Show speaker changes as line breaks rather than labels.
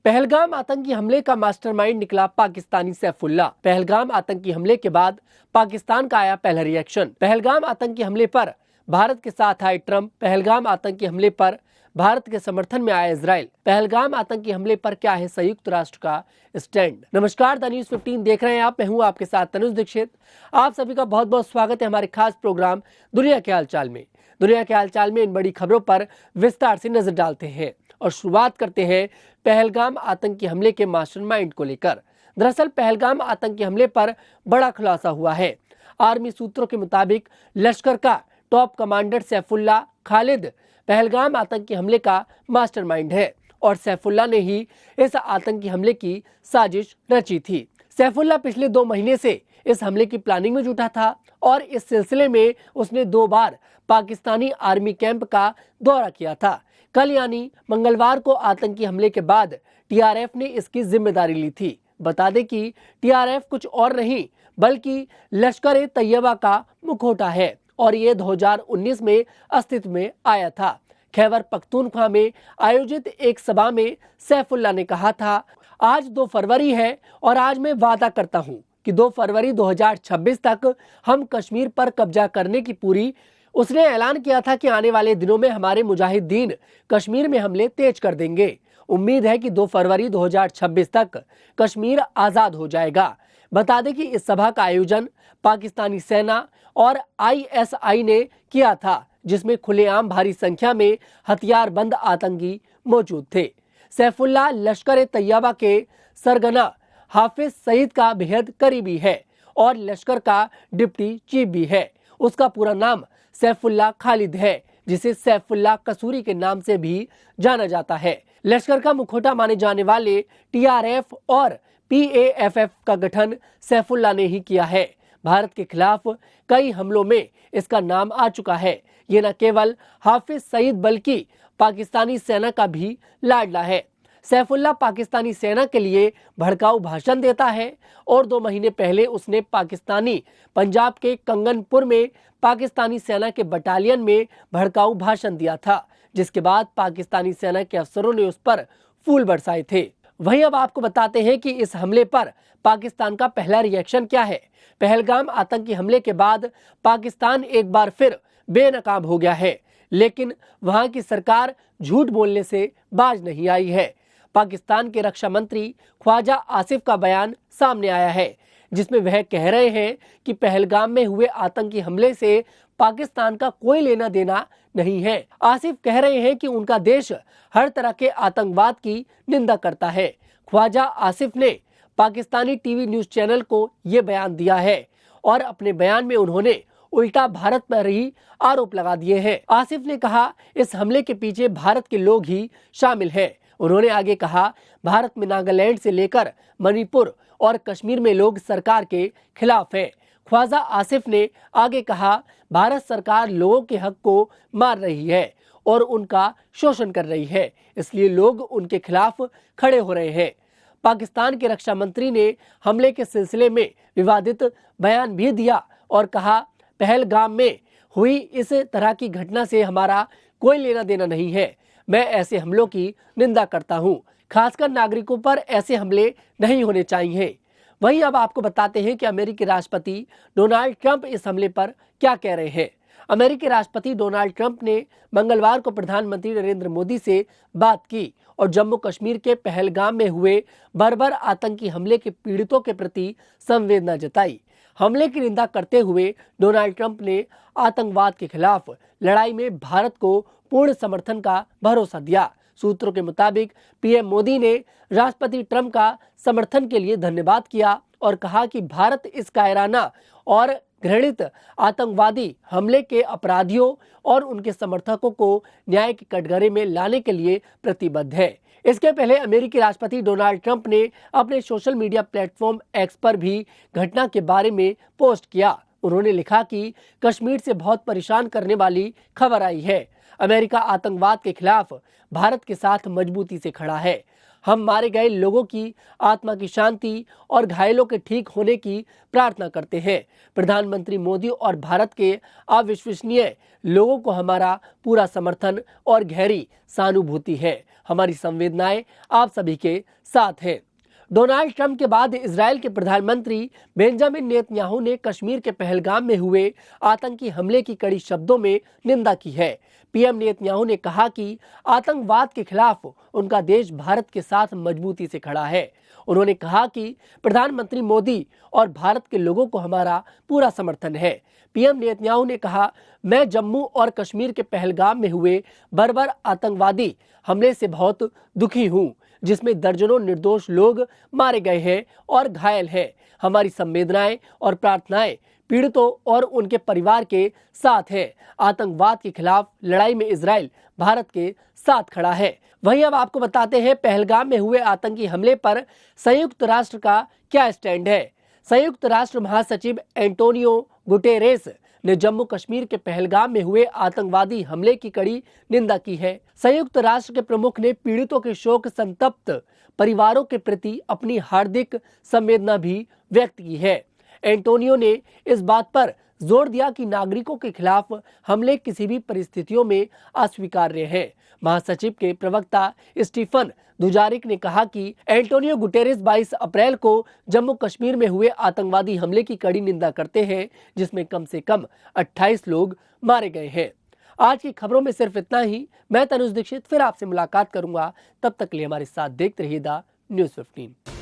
पहलगाम आतंकी हमले का मास्टरमाइंड निकला पाकिस्तानी सैफुल्ला। पहलगाम आतंकी हमले के बाद पाकिस्तान का आया पहला रिएक्शन। पहलगाम आतंकी हमले पर भारत के साथ आए ट्रंप। पहलगाम आतंकी हमले पर भारत के समर्थन में आया इजराइल। पहलगाम आतंकी हमले पर क्या है संयुक्त राष्ट्र का स्टैंड। नमस्कार, द न्यूज 15 देख रहे हैं आप। मैं हूं आपके साथ तनुज दीक्षित। आप सभी का बहुत बहुत स्वागत है हमारे खास प्रोग्राम दुनिया के हालचाल में। दुनिया के हालचाल में इन बड़ी खबरों पर विस्तार से नजर डालते हैं और शुरुआत करते हैं पहलगाम आतंकी हमले के मास्टरमाइंड को लेकर। दरअसल पहलगाम आतंकी हमले पर बड़ा खुलासा हुआ है। आर्मी सूत्रों के मुताबिक लश्कर का टॉप कमांडर सैफुल्ला खालिद पहलगाम आतंकी हमले का मास्टरमाइंड है और सैफुल्ला ने ही इस आतंकी हमले की साजिश रची थी। सैफुल्ला पिछले 2 महीने से इस हमले की प्लानिंग में जुटा था और इस सिलसिले में उसने 2 बार पाकिस्तानी आर्मी कैंप का दौरा किया था। कल यानी मंगलवार को आतंकी हमले के बाद टीआरएफ ने इसकी जिम्मेदारी ली थी। बता दें कि टीआरएफ कुछ और नहीं बल्कि लश्कर-ए-तैयबा का मुखौटा है और ये 2019 में अस्तित्व में आया था। खैबर पख्तूनख्वा में आयोजित एक सभा में सैफुल्ला ने कहा था, आज 2 फरवरी है और आज मैं वादा करता हूं कि 2 फरवरी 2026 तक हम कश्मीर पर कब्जा करने की पूरी। उसने ऐलान किया था कि आने वाले दिनों में हमारे मुजाहिदीन कश्मीर में हमले तेज कर देंगे। उम्मीद है कि 2 फरवरी 2026 तक कश्मीर आजाद हो जाएगा। बता दें कि इस सभा का आयोजन पाकिस्तानी सेना और आईएसआई ने किया था, जिसमें खुलेआम भारी संख्या में हथियारबंद आतंकी मौजूद थे। सैफुल्ला लश्कर-ए-तैयबा के सरगना हाफिज सईद का बेहद करीबी है और लश्कर का डिप्टी चीफ भी है। उसका पूरा नाम सैफुल्ला खालिद है, जिसे सैफुल्ला कसूरी के नाम से भी जाना जाता है। लश्कर का मुखौटा माने जाने वाले टीआरएफ और पीएएफएफ का गठन सैफुल्ला ने ही किया है। भारत के खिलाफ कई हमलों में इसका नाम आ चुका है। ये न केवल हाफिज सईद बल्कि पाकिस्तानी सेना का भी लाडला है। सैफुल्ला पाकिस्तानी सेना के लिए भड़काऊ भाषण देता है और 2 महीने पहले उसने पाकिस्तानी पंजाब के कंगनपुर में पाकिस्तानी सेना के बटालियन में भड़काऊ भाषण दिया था, जिसके बाद पाकिस्तानी सेना के अफसरों ने उस पर फूल बरसाए थे। वहीं अब आपको बताते हैं कि इस हमले पर पाकिस्तान का पहला रिएक्शन क्या है। पहलगाम आतंकी हमले के बाद पाकिस्तान एक बार फिर बेनकाब हो गया है, लेकिन वहां की सरकार झूठ बोलने से बाज नहीं आई है। पाकिस्तान के रक्षा मंत्री ख्वाजा आसिफ का बयान सामने आया है, जिसमें वह कह रहे हैं कि पहलगाम में हुए आतंकी हमले से पाकिस्तान का कोई लेना देना नहीं है। आसिफ कह रहे हैं कि उनका देश हर तरह के आतंकवाद की निंदा करता है। ख्वाजा आसिफ ने पाकिस्तानी टीवी न्यूज चैनल को ये बयान दिया है और अपने बयान में उन्होंने उल्टा भारत पर ही आरोप लगा दिए हैं। आसिफ ने कहा, इस हमले के पीछे भारत के लोग ही शामिल हैं। उन्होंने आगे कहा, भारत में नागालैंड से लेकर मणिपुर और कश्मीर में लोग सरकार के खिलाफ हैं। ख्वाजा आसिफ ने आगे कहा, भारत सरकार लोगों के हक को मार रही है और उनका शोषण कर रही है, इसलिए लोग उनके खिलाफ खड़े हो रहे हैं। पाकिस्तान के रक्षा मंत्री ने हमले के सिलसिले में विवादित बयान भी दिया और कहा, पहलगाम में हुई इस तरह की घटना से हमारा कोई लेना देना नहीं है। मैं ऐसे हमलों की निंदा करता हूं, खासकर नागरिकों पर ऐसे हमले नहीं होने चाहिए। वहीं अब आपको बताते हैं कि अमेरिकी राष्ट्रपति डोनाल्ड ट्रंप इस हमले पर क्या कह रहे हैं। अमेरिकी राष्ट्रपति डोनाल्ड ट्रंप ने मंगलवार को प्रधानमंत्री नरेंद्र मोदी से बात की और जम्मू कश्मीर के पहलगाम में हुए बर्बर आतंकी हमले के पीड़ितों के प्रति संवेदना जताई। हमले की निंदा करते हुए डोनाल्ड ट्रंप ने आतंकवाद के खिलाफ लड़ाई में भारत को पूर्ण समर्थन का भरोसा दिया। सूत्रों के मुताबिक पीएम मोदी ने राष्ट्रपति ट्रंप का समर्थन के लिए धन्यवाद किया और कहा कि भारत इस कायराना और घृणित आतंकवादी हमले के अपराधियों और उनके समर्थकों को न्याय के कटघरे में लाने के लिए प्रतिबद्ध है। इसके पहले अमेरिकी राष्ट्रपति डोनाल्ड ट्रंप ने अपने सोशल मीडिया प्लेटफॉर्म एक्स पर भी घटना के बारे में पोस्ट किया। उन्होंने लिखा कि कश्मीर से बहुत परेशान करने वाली खबर आई है। अमेरिका आतंकवाद के खिलाफ भारत के साथ मजबूती से खड़ा है। हम मारे गए लोगों की आत्मा की शांति और घायलों के ठीक होने की प्रार्थना करते हैं। प्रधानमंत्री मोदी और भारत के अविश्वसनीय लोगों को हमारा पूरा समर्थन और गहरी सहानुभूति है। हमारी संवेदनाएं आप सभी के साथ हैं। डोनाल्ड ट्रंप के बाद इजराइल के प्रधानमंत्री बेंजामिन नेतन्याहू ने कश्मीर के पहलगाम में हुए आतंकी हमले की कड़ी शब्दों में निंदा की है। पीएम नेतन्याहू ने कहा कि आतंकवाद के खिलाफ उनका देश भारत के साथ मजबूती से खड़ा है। उन्होंने कहा कि प्रधानमंत्री मोदी और भारत के लोगों को हमारा पूरा समर्थन है। पीएम नेतन्याहू ने कहा, मैं जम्मू और कश्मीर के पहलगाम में हुए बर्बर आतंकवादी हमले से बहुत दुखी हूं, जिसमें दर्जनों निर्दोष लोग मारे गए हैं और घायल हैं। हमारी संवेदनाएं और प्रार्थनाएं पीड़ितों और उनके परिवार के साथ है। आतंकवाद के खिलाफ लड़ाई में इजराइल भारत के साथ खड़ा है। वहीं अब आपको बताते हैं पहलगाम में हुए आतंकी हमले पर संयुक्त राष्ट्र का क्या स्टैंड है। संयुक्त राष्ट्र महासचिव एंटोनियो गुटेरेस ने जम्मू कश्मीर के पहलगाम में हुए आतंकवादी हमले की कड़ी निंदा की है। संयुक्त राष्ट्र के प्रमुख ने पीड़ितों के शोक संतप्त परिवारों के प्रति अपनी हार्दिक संवेदना भी व्यक्त की है। एंटोनियो ने इस बात पर जोर दिया कि नागरिकों के खिलाफ हमले किसी भी परिस्थितियों में अस्वीकार्य है। महासचिव के प्रवक्ता स्टीफन दुजारिक ने कहा कि एंटोनियो गुटेरेस 22 अप्रैल को जम्मू कश्मीर में हुए आतंकवादी हमले की कड़ी निंदा करते हैं, जिसमें कम से कम 28 लोग मारे गए हैं। आज की खबरों में सिर्फ इतना ही। मैं तनुज दीक्षित फिर आपसे मुलाकात करूंगा। तब तक के लिए हमारे साथ देखते रहिए द न्यूज़ 15।